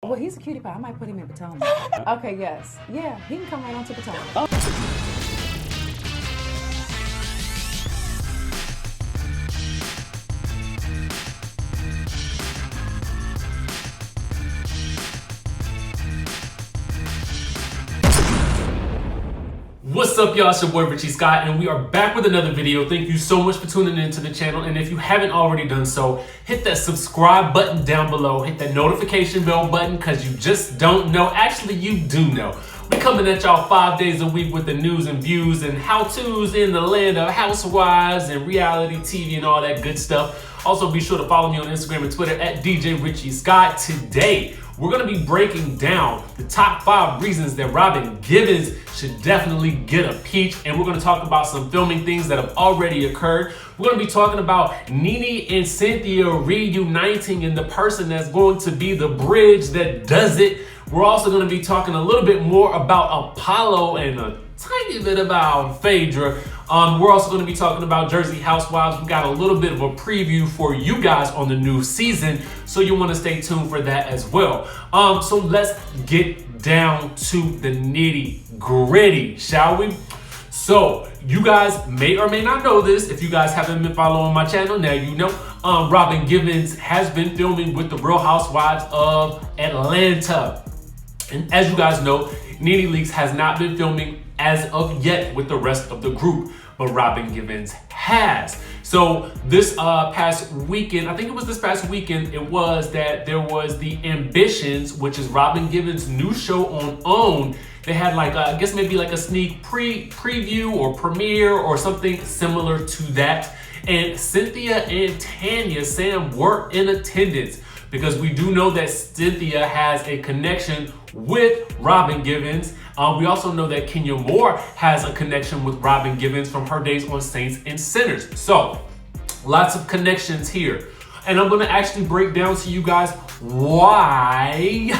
Well, he's a cutie pie. I might put him in Potomac. Okay, yes. Yeah, he can come right on to Potomac. What's up, y'all? It's your boy RHOA, and we are back with another video. Thank you so much for tuning into the channel, and if you haven't already done so, hit that subscribe button down below, hit that notification bell button, because you just don't know. Actually, you do know. We're coming at y'all 5 days a week with the news and views and how-tos in the land of housewives and reality TV and all that good stuff. Also, be sure to follow me on Instagram and Twitter at DJRichieSkye. Today, we're gonna be breaking down the top 5 reasons that Robin Givens should definitely get a peach, and we're gonna talk about some filming things that have already occurred. We're gonna be talking about Nene and Cynthia reuniting and the person that's going to be the bridge that does it. We're also gonna be talking a little bit more about Apollo and a tiny bit about Phaedra. We're also going to be talking about Jersey Housewives. We got a little bit of a preview for you guys on the new season, so you want to stay tuned for that as well. So let's get down to the nitty gritty, shall we? So you guys may or may not know this. If you guys haven't been following my channel, now you know. Robin Givens has been filming with the Real Housewives of Atlanta. And as you guys know, Nene Leakes has not been filming as of yet with the rest of the group, but Robin Givens has. So this past weekend, I think it was this past weekend, it was that there was the Ambitions, which is Robin Givens' new show on OWN. They had like, I guess maybe like a sneak preview or premiere or something similar to that. And Cynthia and Tanya, Sam, were in attendance because we do know that Cynthia has a connection with Robin Givens. We also know that Kenya Moore has a connection with Robin Givens from her days on Saints and Sinners. So, lots of connections here. And I'm gonna actually break down to you guys why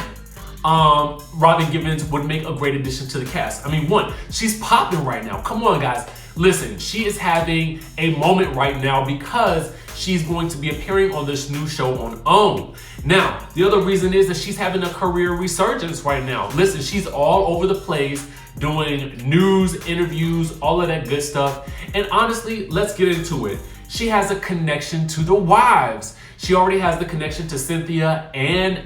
Robin Givens would make a great addition to the cast. I mean, one, she's popping right now. Come on, guys. Listen, she is having a moment right now because she's going to be appearing on this new show on OWN. Now, the other reason is that she's having a career resurgence right now. Listen, she's all over the place doing news, interviews, all of that good stuff. And honestly, let's get into it. She has a connection to the wives. She already has the connection to Cynthia and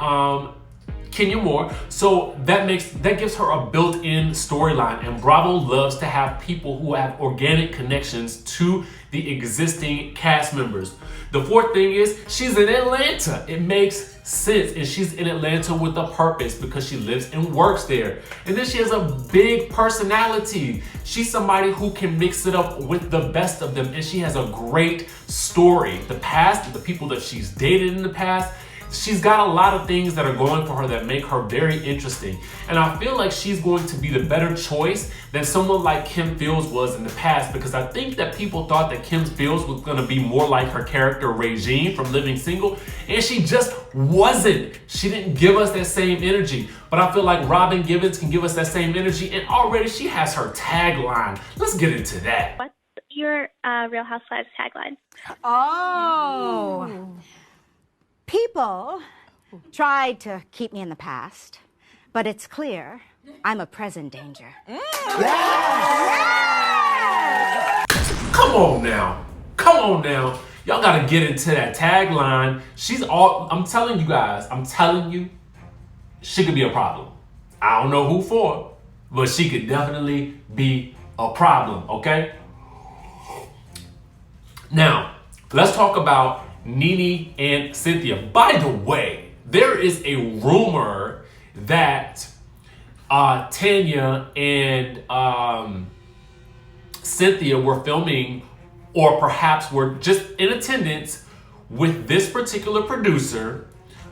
Kenya Moore, so that gives her a built-in storyline, and Bravo loves to have people who have organic connections to the existing cast members. The fourth thing is she's in Atlanta. It makes sense, and she's in Atlanta with a purpose because she lives and works there. And then she has a big personality. She's somebody who can mix it up with the best of them, and she has a great story. The past, the people that she's dated in the past, she's got a lot of things that are going for her that make her very interesting. And I feel like she's going to be the better choice than someone like Kim Fields was in the past, because I think that people thought that Kim Fields was going to be more like her character Regine from Living Single, and she just wasn't. She didn't give us that same energy. But I feel like Robin Givens can give us that same energy, and already she has her tagline. Let's get into that. What's your Real Housewives tagline? Oh. People tried to keep me in the past, but it's clear I'm a present danger. Come on now. Come on now. Y'all gotta get into that tagline. I'm telling you guys, she could be a problem. I don't know who for, but she could definitely be a problem, okay? Now, let's talk about Nene and Cynthia. By the way, there is a rumor that Tanya and Cynthia were filming, or perhaps were just in attendance with this particular producer.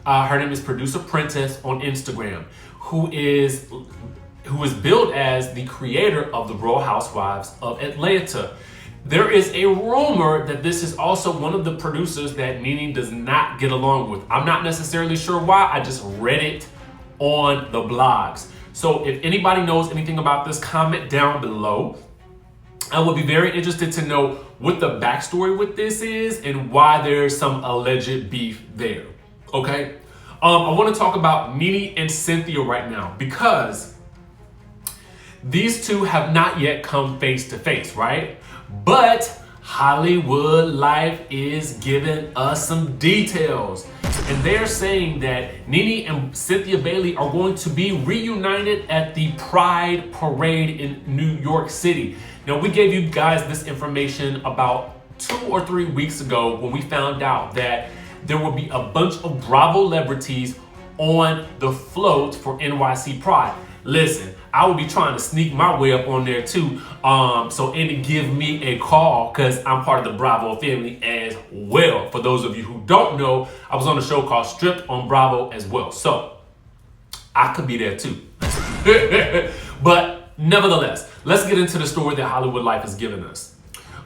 Her name is Producer Princess on Instagram, who is billed as the creator of the Real Housewives of Atlanta. There is a rumor that this is also one of the producers that Nene does not get along with. I'm not necessarily sure why. I just read it on the blogs. So if anybody knows anything about this, comment down below. I would be very interested to know what the backstory with this is and why there's some alleged beef there. Okay? I want to talk about Nene and Cynthia right now because these two have not yet come face to face, right? But Hollywood Life is giving us some details. And they're saying that Nene and Cynthia Bailey are going to be reunited at the Pride Parade in New York City. Now, we gave you guys this information about 2 or 3 weeks ago when we found out that there will be a bunch of Bravo celebrities on the float for NYC Pride. Listen, I will be trying to sneak my way up on there too. So Andy, give me a call because I'm part of the Bravo family as well. For those of you who don't know, I was on a show called Stripped on Bravo as well. So I could be there too. But nevertheless, let's get into the story that Hollywood Life has given us.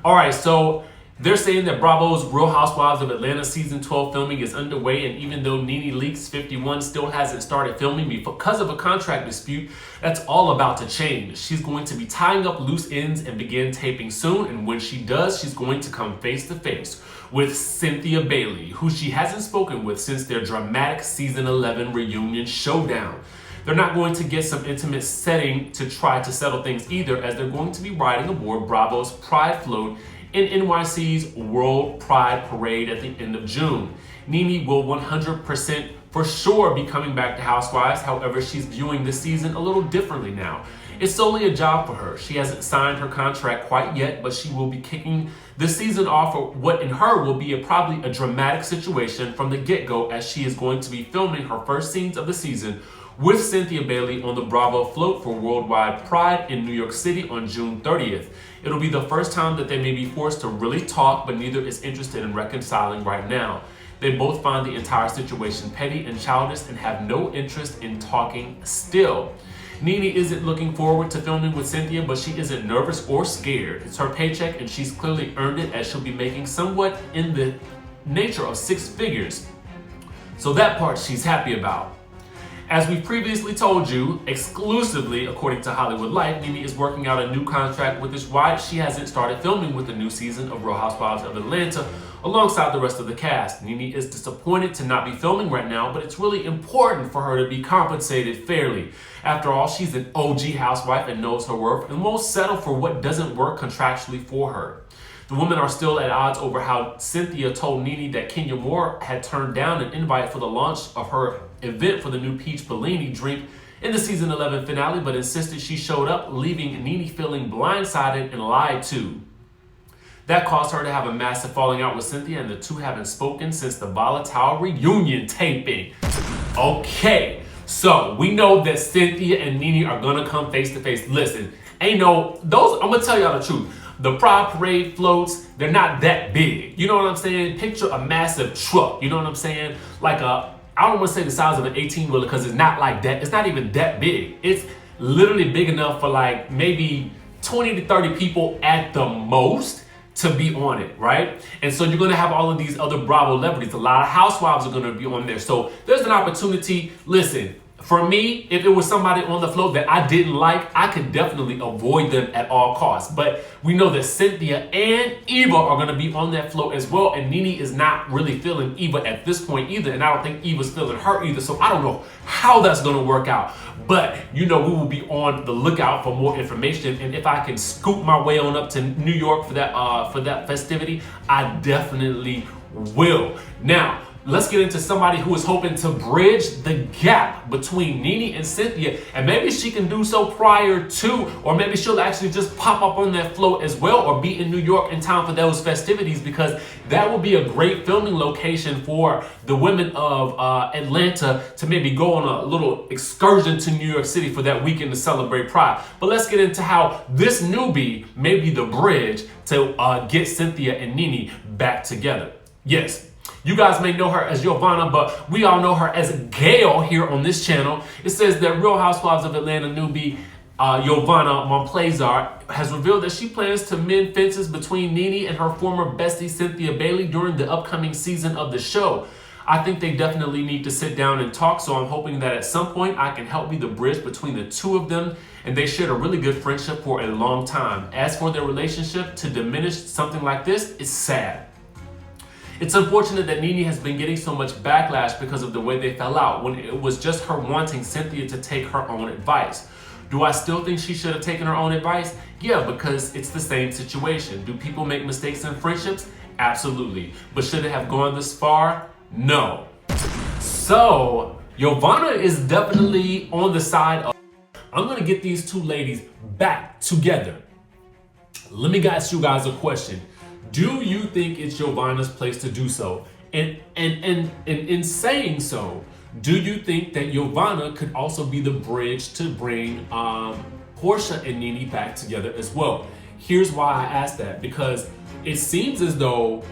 All right, so they're saying that Bravo's Real Housewives of Atlanta season 12 filming is underway, and even though Nene Leakes 51 still hasn't started filming because of a contract dispute, that's all about to change. She's going to be tying up loose ends and begin taping soon, and when she does, she's going to come face to face with Cynthia Bailey, who she hasn't spoken with since their dramatic season 11 reunion showdown. They're not going to get some intimate setting to try to settle things either, as they're going to be riding aboard Bravo's Pride Float in NYC's World Pride Parade at the end of June. Nene will 100% for sure be coming back to Housewives. However, she's viewing this season a little differently now. It's solely a job for her. She hasn't signed her contract quite yet, but she will be kicking the season off for what in her will be probably a dramatic situation from the get-go, as she is going to be filming her first scenes of the season with Cynthia Bailey on the Bravo float for Worldwide Pride in New York City on June 30th. It'll be the first time that they may be forced to really talk, but neither is interested in reconciling right now. They both find the entire situation petty and childish and have no interest in talking still. Nene isn't looking forward to filming with Cynthia, but she isn't nervous or scared. It's her paycheck and she's clearly earned it, as she'll be making somewhat in the nature of 6 figures. So that part she's happy about. As we previously told you, exclusively according to Hollywood Life, Nene is working out a new contract, which is why she hasn't started filming with the new season of Real Housewives of Atlanta alongside the rest of the cast. Nene is disappointed to not be filming right now, but it's really important for her to be compensated fairly. After all, she's an OG housewife and knows her worth and won't settle for what doesn't work contractually for her. The women are still at odds over how Cynthia told Nene that Kenya Moore had turned down an invite for the launch of her event for the new Peach Bellini drink in the season 11 finale, but insisted she showed up, leaving Nene feeling blindsided and lied to. That caused her to have a massive falling out with Cynthia, and the two haven't spoken since the volatile reunion taping. Okay, so we know that Cynthia and Nene are gonna come face to face. Listen, I'm gonna tell y'all the truth. The Pride Parade floats, they're not that big. You know what I'm saying? Picture a massive truck, you know what I'm saying? Like I don't want to say the size of an 18-wheeler because it's not like that. It's not even that big. It's literally big enough for like maybe 20 to 30 people at the most to be on it, right? And so you're gonna have all of these other Bravo celebrities. A lot of housewives are gonna be on there. So there's an opportunity. Listen, for me, if it was somebody on the float that I didn't like, I could definitely avoid them at all costs. But we know that Cynthia and Eva are going to be on that float as well. And Nene is not really feeling Eva at this point either. And I don't think Eva's feeling her either. So I don't know how that's going to work out. But, we will be on the lookout for more information. And if I can scoop my way on up to New York for that festivity, I definitely will. Now, let's get into somebody who is hoping to bridge the gap between Nene and Cynthia, and maybe she can do so prior to, or maybe she'll actually just pop up on that float as well, or be in New York in time for those festivities, because that will be a great filming location for the women of Atlanta to maybe go on a little excursion to New York City for that weekend to celebrate Pride. But let's get into how this newbie may be the bridge to get Cynthia and Nene back together. Yes. You guys may know her as Yovanna, but we all know her as GAIL here on this channel. It says that Real Housewives of Atlanta newbie Yovanna Monplaisir has revealed that she plans to mend fences between Nene and her former bestie Cynthia Bailey during the upcoming season of the show. I think they definitely need to sit down and talk, so I'm hoping that at some point I can help be the bridge between the two of them, and they shared a really good friendship for a long time. As for their relationship, to diminish something like this is sad. It's unfortunate that Nene has been getting so much backlash because of the way they fell out, when it was just her wanting Cynthia to take her own advice. Do I still think she should have taken her own advice? Yeah, because it's the same situation. Do people make mistakes in friendships? Absolutely. But should it have gone this far? No. So, Yovanna is definitely on the side of, I'm gonna get these two ladies back together. Let me ask you guys a question. Do you think it's Yovanna's place to do so? And in saying so, do you think that Yovanna could also be the bridge to bring Porsha and Nene back together as well? Here's why I asked that, because it seems as though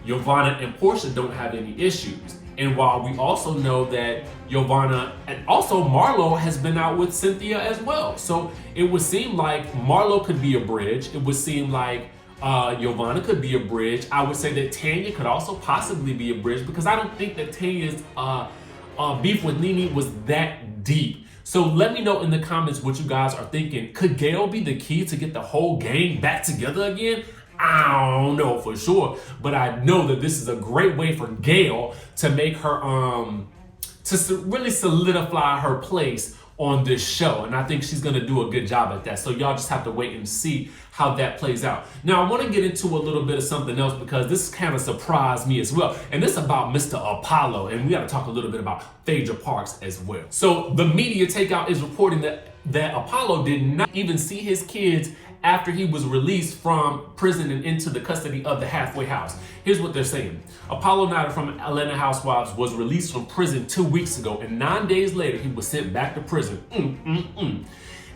Yovanna and Porsha don't have any issues. And while we also know that Yovanna and also Marlo has been out with Cynthia as well. So it would seem like Marlo could be a bridge. It would seem like Yovanna could be a bridge. I would say that Tanya could also possibly be a bridge, because I don't think that Tanya's beef with Nene was that deep. So let me know in the comments what you guys are thinking. Could GAIL be the key to get the whole gang back together again? I don't know for sure, but I know that this is a great way for GAIL to make her, to really solidify her place on this show. And I think she's gonna do a good job at that. So y'all just have to wait and see how that plays out. Now I wanna get into a little bit of something else, because this kind of surprised me as well. And this is about Mr. Apollo, and we gotta talk a little bit about Phaedra Parks as well. So the media takeout is reporting that Apollo did not even see his kids after he was released from prison and into the custody of the halfway house. Here's what they're saying. Apollo Nida from Atlanta Housewives was released from prison 2 weeks ago, and 9 days later, he was sent back to prison.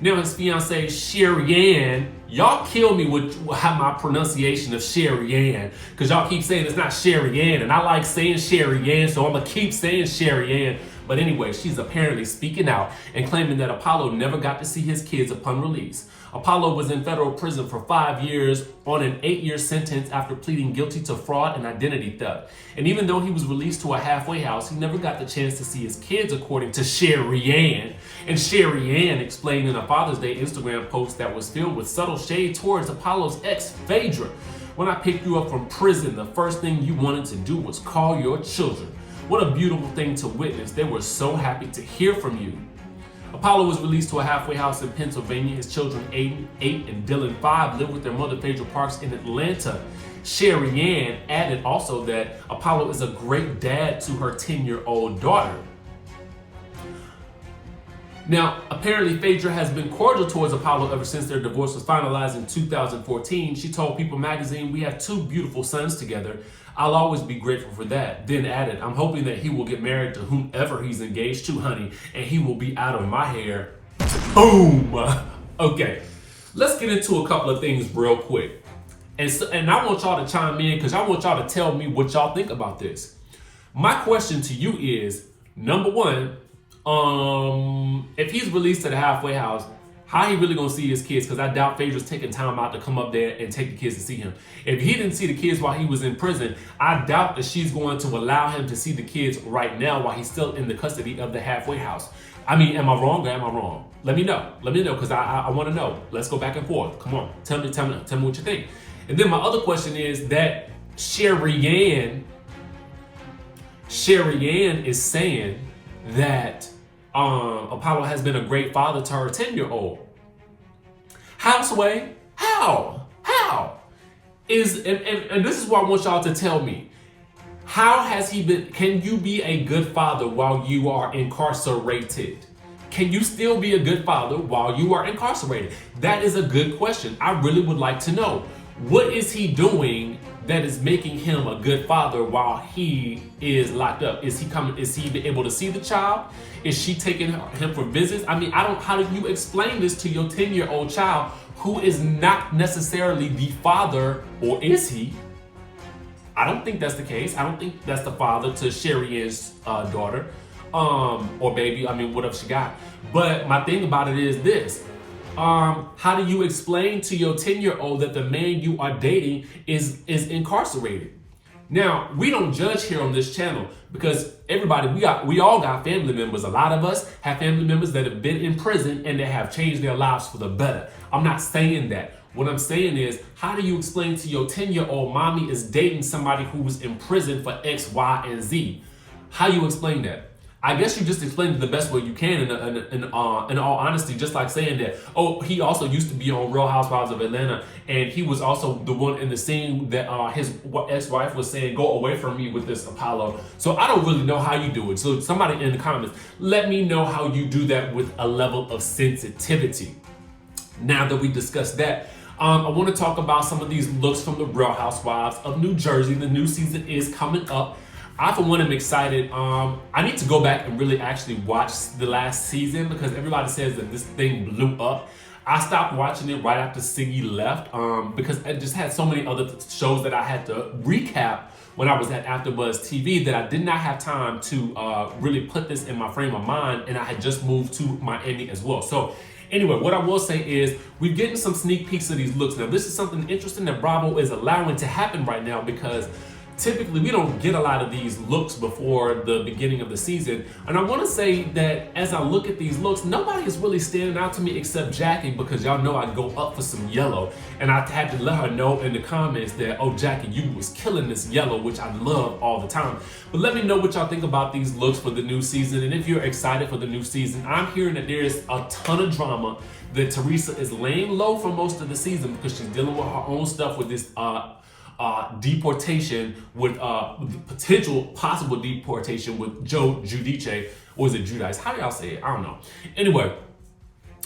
Now his fiancée, Sherien, y'all kill me with how my pronunciation of Sherien, because y'all keep saying it's not Sherien, and I like saying Sherien, so I'm gonna keep saying Sherien. But anyway, she's apparently speaking out and claiming that Apollo never got to see his kids upon release. Apollo was in federal prison for 5 years on an 8-year sentence after pleading guilty to fraud and identity theft. And even though he was released to a halfway house, he never got the chance to see his kids, according to Sherien. And Sherien explained in a Father's Day Instagram post that was filled with subtle shade towards Apollo's ex, Phaedra. When I picked you up from prison, the first thing you wanted to do was call your children. What a beautiful thing to witness. They were so happy to hear from you. Apollo was released to a halfway house in Pennsylvania. His children, Aiden, 8, and Dylan, 5, live with their mother, Phaedra Parks, in Atlanta. Sherien added also that Apollo is a great dad to her 10-year-old daughter. Now, apparently Phaedra has been cordial towards Apollo ever since their divorce was finalized in 2014. She told People magazine, "We have 2 beautiful sons together. I'll always be grateful for that." Then added, "I'm hoping that he will get married to whomever he's engaged to, honey, and he will be out of my hair." Boom! Okay, let's get into a couple of things real quick. And I want y'all to chime in, because I want y'all to tell me what y'all think about this. My question to you is, number one, if he's released to the halfway house, how he really gonna see his kids? Because I doubt Phaedra's taking time out to come up there and take the kids to see him. If he didn't see the kids while he was in prison, I doubt that she's going to allow him to see the kids right now while he's still in the custody of the halfway house. I mean, am I wrong or am I wrong? Let me know. Let me know, because I want to know. Let's go back and forth. Come on, tell me what you think. And then my other question is that Sherien is saying that Apollo has been a great father to her 10-year-old. Houseway, how? And this is what I want y'all to tell me. How has he been? Can you be a good father while you are incarcerated? Can you still be a good father while you are incarcerated? That is a good question. I really would like to know. What is he doing that is making him a good father while he is locked up? Is he able to see the child? Is she taking him for visits? I mean, how do you explain this to your 10-year-old child who is not necessarily the father, or is he? I don't think that's the case. I don't think that's the father to Sherien's daughter, or baby, I mean, whatever she got. But my thing about it is this. How do you explain to your 10-year-old that the man you are dating is incarcerated? Now, we don't judge here on this channel, because everybody, we all got family members. A lot of us have family members that have been in prison and that have changed their lives for the better. I'm not saying that. What I'm saying is, how do you explain to your 10-year-old mommy is dating somebody who was in prison for X, Y, and Z? How you explain that? I guess you just explained it the best way you can in all honesty, just like saying that, oh, he also used to be on Real Housewives of Atlanta, and he was also the one in the scene that his ex-wife was saying, go away from me with this Apollo. So I don't really know how you do it. So somebody in the comments, let me know how you do that with a level of sensitivity. Now that we discussed that, I want to talk about some of these looks from the Real Housewives of New Jersey. The new season is coming up. I, for one, am excited. I need to go back and really actually watch the last season because everybody says that this thing blew up. I stopped watching it right after Siggy left because I just had so many other shows that I had to recap when I was at AfterBuzz TV that I did not have time to really put this in my frame of mind, and I had just moved to Miami as well. So anyway, what I will say is we're getting some sneak peeks of these looks. Now, this is something interesting that Bravo is allowing to happen right now because typically we don't get a lot of these looks before the beginning of the season. And I want to say that as I look at these looks, nobody is really standing out to me except Jackie, because y'all know I go up for some yellow. And I had to let her know in the comments that, oh, Jackie, you was killing this yellow, which I love all the time. But let me know what y'all think about these looks for the new season. And if you're excited for the new season, I'm hearing that there is a ton of drama, that Teresa is laying low for most of the season because she's dealing with her own stuff with this deportation, with possible deportation with Joe Giudice, or is it Judice? How do y'all say it? I don't know. Anyway,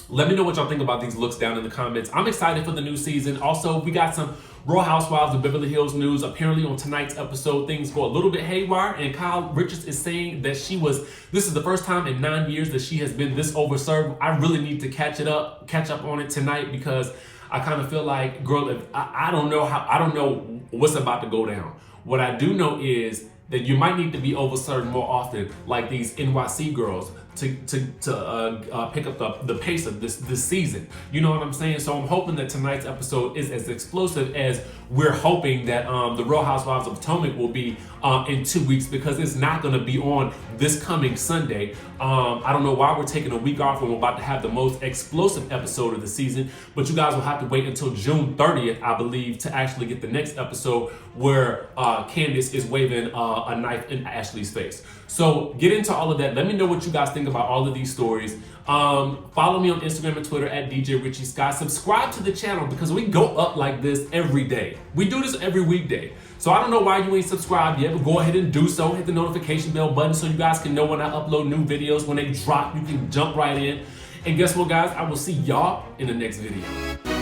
let me know what y'all think about these looks down in the comments. I'm excited for the new season. Also, we got some Real Housewives of Beverly Hills news. Apparently on tonight's episode, things go a little bit haywire, and Kyle Richards is saying that this is the first time in 9 years that she has been this overserved. I really need to catch up on it tonight because I kind of feel like, girl, I don't know what's about to go down. What I do know is that you might need to be overserved more often, like these NYC girls, to pick up the pace of this season. You know what I'm saying? So I'm hoping that tonight's episode is as explosive as we're hoping that the Real Housewives of Potomac will be in 2 weeks, because it's not going to be on this coming Sunday. I don't know why we're taking a week off when we're about to have the most explosive episode of the season, but you guys will have to wait until June 30th, I believe, to actually get the next episode where Candace is waving a knife in Ashley's face. So get into all of that. Let me know what you guys think about all of these stories. Follow me on Instagram and Twitter at DJRichieSkye. Subscribe to the channel because we go up like this every day. We do this every weekday. So I don't know why you ain't subscribed yet, but go ahead and do so. Hit the notification bell button so you guys can know when I upload new videos. When they drop, you can jump right in. And guess what, guys? I will see y'all in the next video.